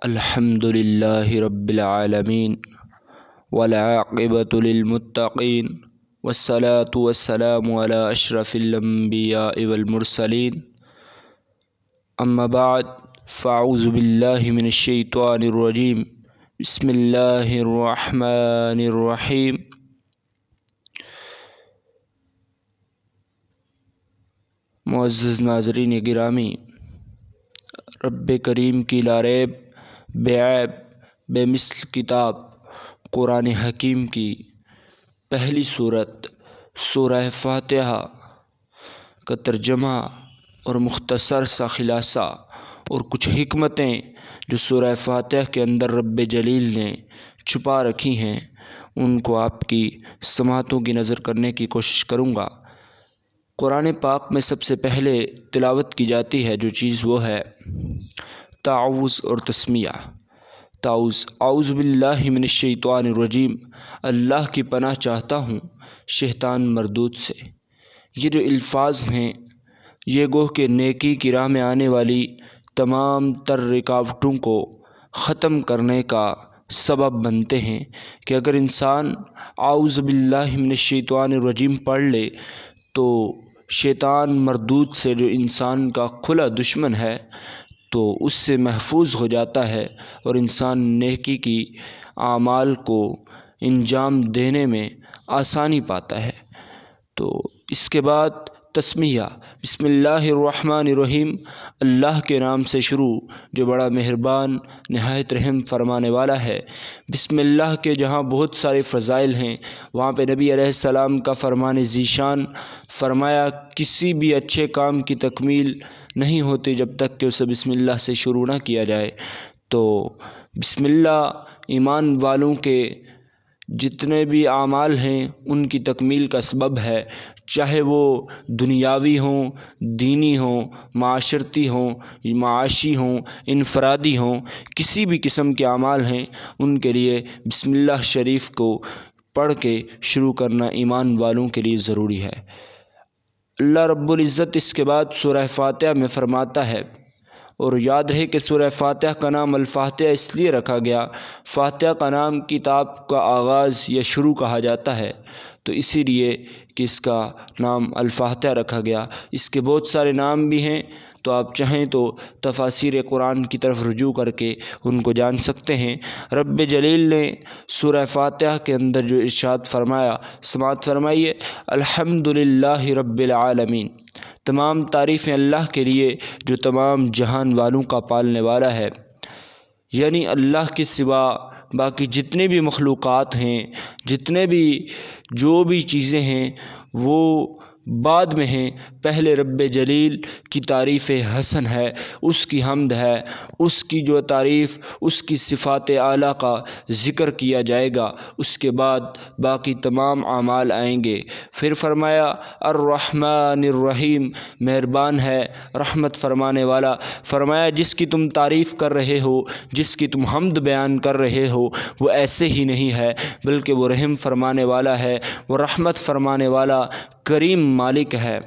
الحمد للہ رب العالمین والعاقبۃ للمتقین والصلاة والسلام علی اشرف الانبیاء والمرسلین اما بعد فاعوذ باللہ من الشیطان الرجیم بسم اللہ الرحمن الرحیم۔ معزز ناظرین گرامی، رب کریم کی لاریب بے عیب بے مثل کتاب قرآن حکیم کی پہلی صورت سورہ فاتحہ کا ترجمہ اور مختصر سا خلاصہ اور کچھ حکمتیں جو سورہ فاتحہ کے اندر رب جلیل نے چھپا رکھی ہیں، ان کو آپ کی سماعتوں کی نظر کرنے کی کوشش کروں گا۔ قرآن پاک میں سب سے پہلے تلاوت کی جاتی ہے جو چیز، وہ ہے تعوذ اور تسمیہ۔ تعوذ، اعوذ باللہ من الشیطان الرجیم، اللہ کی پناہ چاہتا ہوں شیطان مردود سے۔ یہ جو الفاظ ہیں یہ گوہ کہ نیکی کی راہ میں آنے والی تمام تر رکاوٹوں کو ختم کرنے کا سبب بنتے ہیں کہ اگر انسان اعوذ باللہ من الشیطان الرجیم پڑھ لے تو شیطان مردود سے، جو انسان کا کھلا دشمن ہے، تو اس سے محفوظ ہو جاتا ہے اور انسان نیکی کی اعمال کو انجام دینے میں آسانی پاتا ہے۔ تو اس کے بعد تسمیہ، بسم اللہ الرحمن الرحیم، اللہ کے نام سے شروع جو بڑا مہربان نہایت رحم فرمانے والا ہے۔ بسم اللہ کے جہاں بہت سارے فضائل ہیں، وہاں پہ نبی علیہ السلام کا فرمان ذیشان فرمایا کسی بھی اچھے کام کی تکمیل نہیں ہوتی جب تک کہ اسے بسم اللہ سے شروع نہ کیا جائے۔ تو بسم اللہ ایمان والوں کے جتنے بھی اعمال ہیں ان کی تکمیل کا سبب ہے، چاہے وہ دنیاوی ہوں، دینی ہوں، معاشرتی ہوں، معاشی ہوں، انفرادی ہوں، کسی بھی قسم کے اعمال ہیں ان کے لیے بسم اللہ شریف کو پڑھ کے شروع کرنا ایمان والوں کے لیے ضروری ہے۔ اللہ رب العزت اس کے بعد سورہ فاتحہ میں فرماتا ہے، اور یاد رہے کہ سورہ فاتحہ کا نام الفاتحہ اس لیے رکھا گیا، فاتحہ کا نام کتاب کا آغاز یا شروع کہا جاتا ہے، تو اسی لیے کہ اس کا نام الفاتحہ رکھا گیا۔ اس کے بہت سارے نام بھی ہیں، تو آپ چاہیں تو تفاسیر قرآن کی طرف رجوع کر کے ان کو جان سکتے ہیں۔ رب جلیل نے سورہ فاتحہ کے اندر جو ارشاد فرمایا، سماعت فرمائیے، الحمد للہ رب العالمین، تمام تعریفیں اللہ کے لیے جو تمام جہان والوں کا پالنے والا ہے۔ یعنی اللہ کے سوا باقی جتنے بھی مخلوقات ہیں، جتنے بھی جو بھی چیزیں ہیں وہ بعد میں ہیں، پہلے رب جلیل کی تعریف حسن ہے، اس کی حمد ہے، اس کی جو تعریف، اس کی صفات اعلیٰ کا ذکر کیا جائے گا، اس کے بعد باقی تمام اعمال آئیں گے۔ پھر فرمایا الرحمن الرحیم، مہربان ہے، رحمت فرمانے والا۔ فرمایا جس کی تم تعریف کر رہے ہو، جس کی تم حمد بیان کر رہے ہو، وہ ایسے ہی نہیں ہے بلکہ وہ رحم فرمانے والا ہے، وہ رحمت فرمانے والا کریم مالک ہے،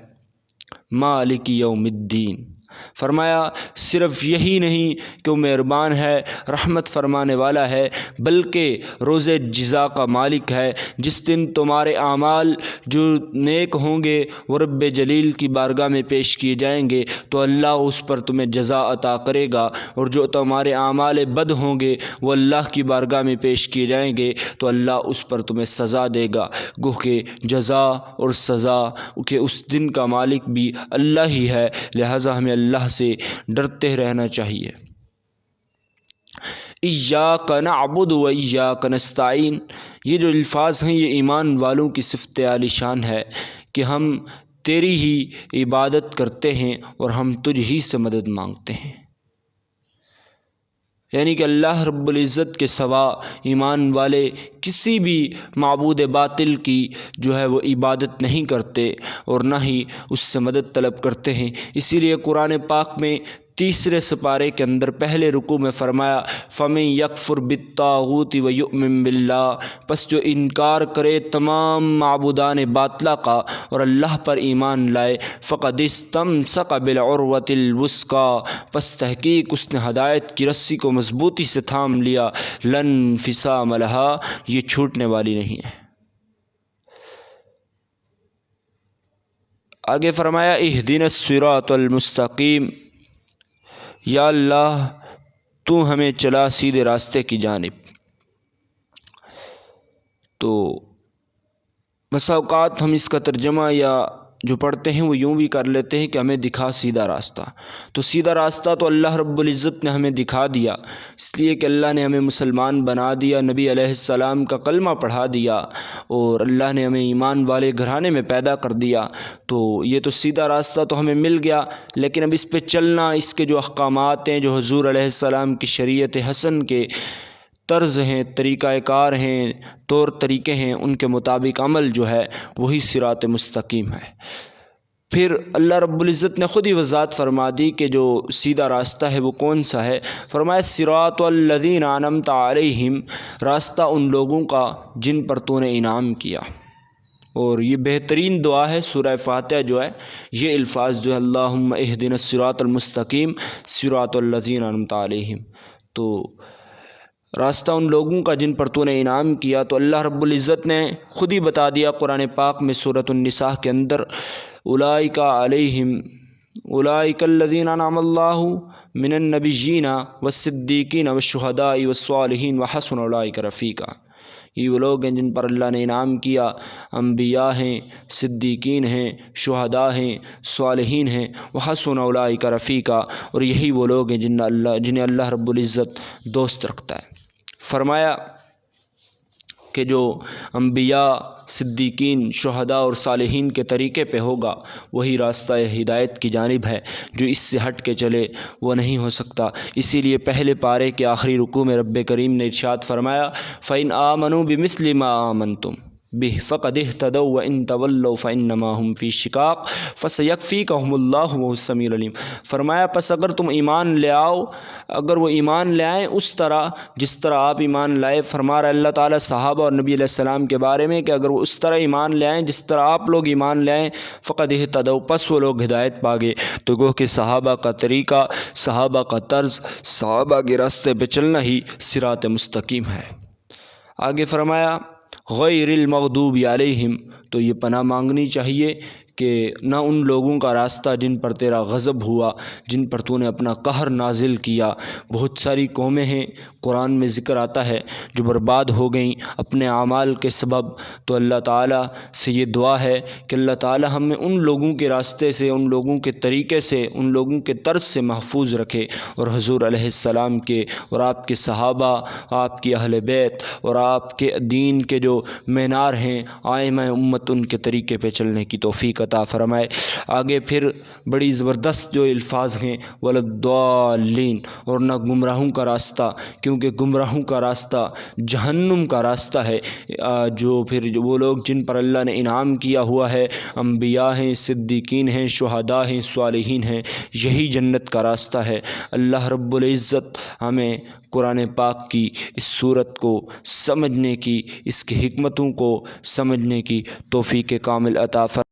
مالک یوم الدین۔ فرمایا صرف یہی نہیں کہ وہ مہربان ہے، رحمت فرمانے والا ہے، بلکہ روز جزا کا مالک ہے۔ جس دن تمہارے اعمال جو نیک ہوں گے وہ رب جلیل کی بارگاہ میں پیش کیے جائیں گے تو اللہ اس پر تمہیں جزا عطا کرے گا، اور جو تمہارے اعمال بد ہوں گے وہ اللہ کی بارگاہ میں پیش کیے جائیں گے تو اللہ اس پر تمہیں سزا دے گا۔ گوہ کہ جزا اور سزا کہ اس دن کا مالک بھی اللہ ہی ہے، لہذا ہمیں اللہ سے ڈرتے رہنا چاہیے۔ ایاک نعبد و ایاک نستعین، یہ جو الفاظ ہیں یہ ایمان والوں کی صفت عالی شان ہے کہ ہم تیری ہی عبادت کرتے ہیں اور ہم تجھ ہی سے مدد مانگتے ہیں۔ یعنی کہ اللہ رب العزت کے سوا ایمان والے کسی بھی معبود باطل کی جو ہے وہ عبادت نہیں کرتے اور نہ ہی اس سے مدد طلب کرتے ہیں۔ اسی لیے قرآن پاک میں تیسرے سپارے کے اندر پہلے رکوع میں فرمایا فَمَن يَكْفُرْ بِالطَّاغُوتِ وَيُؤْمِن بِاللَّهِ، پس جو انکار کرے تمام معبودان باطلہ کا اور اللہ پر ایمان لائے، فَقَدِ اسْتَمْسَكَ بِالْعُرْوَةِ الْوُثْقَىٰ، پس تحقیق اس نے ہدایت کی رسی کو مضبوطی سے تھام لیا، لَن انفصام لَهَا، یہ چھوٹنے والی نہیں ہے۔ آگے فرمایا اہدنا الصراط المستقیم، یا اللہ تو ہمیں چلا سیدھے راستے کی جانب۔ تو بسا اوقات ہم اس کا ترجمہ یا جو پڑھتے ہیں وہ یوں بھی کر لیتے ہیں کہ ہمیں دکھا سیدھا راستہ۔ تو سیدھا راستہ تو اللہ رب العزت نے ہمیں دکھا دیا، اس لیے کہ اللہ نے ہمیں مسلمان بنا دیا، نبی علیہ السلام کا کلمہ پڑھا دیا اور اللہ نے ہمیں ایمان والے گھرانے میں پیدا کر دیا۔ تو یہ تو سیدھا راستہ تو ہمیں مل گیا، لیکن اب اس پہ چلنا، اس کے جو احکامات ہیں، جو حضور علیہ السلام کی شریعت حسن کے طرز ہیں، طریقہ کار ہیں، طور طریقے ہیں، ان کے مطابق عمل جو ہے وہی صراط مستقیم ہے۔ پھر اللہ رب العزت نے خود ہی وضاحت فرما دی کہ جو سیدھا راستہ ہے وہ کون سا ہے۔ فرمایا صراط الذین انعمت علیہم، راستہ ان لوگوں کا جن پر تو نے انعام کیا۔ اور یہ بہترین دعا ہے سورہ فاتحہ جو ہے، یہ الفاظ جو ہے اللہم اہدنا الصراط المستقیم صراط الذین انعمت علیہم، تو راستہ ان لوگوں کا جن پر تو نے انعام کیا۔ تو اللہ رب العزت نے خود ہی بتا دیا قرآن پاک میں سورۃ النساء کے اندر اولئک علیہم اولئک الذین انعم اللہ من النبیین والصدیقین والشہداء والصالحین وحسن اولئک رفیقا، یہ وہ لوگ ہیں جن پر اللہ نے انعام کیا، انبیاء ہیں، صدیقین ہیں، شہداء ہیں، صالحین ہیں، وحسن اولئک رفیقا، اور یہی وہ لوگ ہیں جنہیں اللہ رب العزت دوست رکھتا ہے۔ فرمایا کہ جو انبیاء، صدیقین، شہداء اور صالحین کے طریقے پہ ہوگا وہی راستہ ہدایت کی جانب ہے، جو اس سے ہٹ کے چلے وہ نہیں ہو سکتا۔ اسی لیے پہلے پارے کے آخری رکوع میں رب کریم نے ارشاد فرمایا فَإِنْ آمَنُوا بِمِثْلِ مَا آمَنْتُمْ بِهِ فَقَدِ اهْتَدَوْا وَإِنْ تَوَلَّوْا فَإِنَّمَا هُمْ فِي شِقَاقٍ فَسَيَكْفِيكَهُمُ اللَّهُ وَهُوَ السَّمِيعُ الْعَلِيمُ۔ فرمایا پس اگر تم ایمان لے آؤ، اگر وہ ایمان لے آئیں اس طرح جس طرح آپ ایمان لائے، فرما رہا اللہ تعالیٰ صحابہ اور نبی علیہ السلام کے بارے میں کہ اگر وہ اس طرح ایمان لے آئیں جس طرح آپ لوگ ایمان لے آئیں، فَقَدِ اهْتَدَوْا، پس وہ لوگ ہدایت پا گئے۔ تو گوہ کہ صحابہ کا طریقہ، صحابہ کا طرز، صحابہ کے راستے پہ چلنا ہی صراط مستقیم ہے۔ آگے فرمایا غیر المغضوب علیہم، تو یہ پناہ مانگنی چاہیے کہ نہ ان لوگوں کا راستہ جن پر تیرا غضب ہوا، جن پر تو نے اپنا قہر نازل کیا۔ بہت ساری قومیں ہیں، قرآن میں ذکر آتا ہے، جو برباد ہو گئیں اپنے اعمال کے سبب۔ تو اللہ تعالیٰ سے یہ دعا ہے کہ اللہ تعالیٰ ہمیں ان لوگوں کے راستے سے، ان لوگوں کے طریقے سے، ان لوگوں کے طرز سے محفوظ رکھے، اور حضور علیہ السلام کے اور آپ کے صحابہ، آپ کی اہل بیت اور آپ کے دین کے جو مینار ہیں آئمہ امت، ان کے طریقے پہ چلنے کی توفیق عطا فرمائے۔ آگے پھر بڑی زبردست جو الفاظ ہیں وَلَا-الضَّالِّينَ، اور نہ گمراہوں کا راستہ، کیونکہ گمراہوں کا راستہ جہنم کا راستہ ہے۔ جو پھر وہ لوگ جن پر اللہ نے انعام کیا ہوا ہے، انبیاء ہیں، صدیقین ہیں، شہداء ہیں، صالحین ہیں، یہی جنت کا راستہ ہے۔ اللہ رب العزت ہمیں قرآن پاک کی اس صورت کو سمجھنے کی، اس کی حکمتوں کو سمجھنے کی توفیق کامل عطا فرمائے۔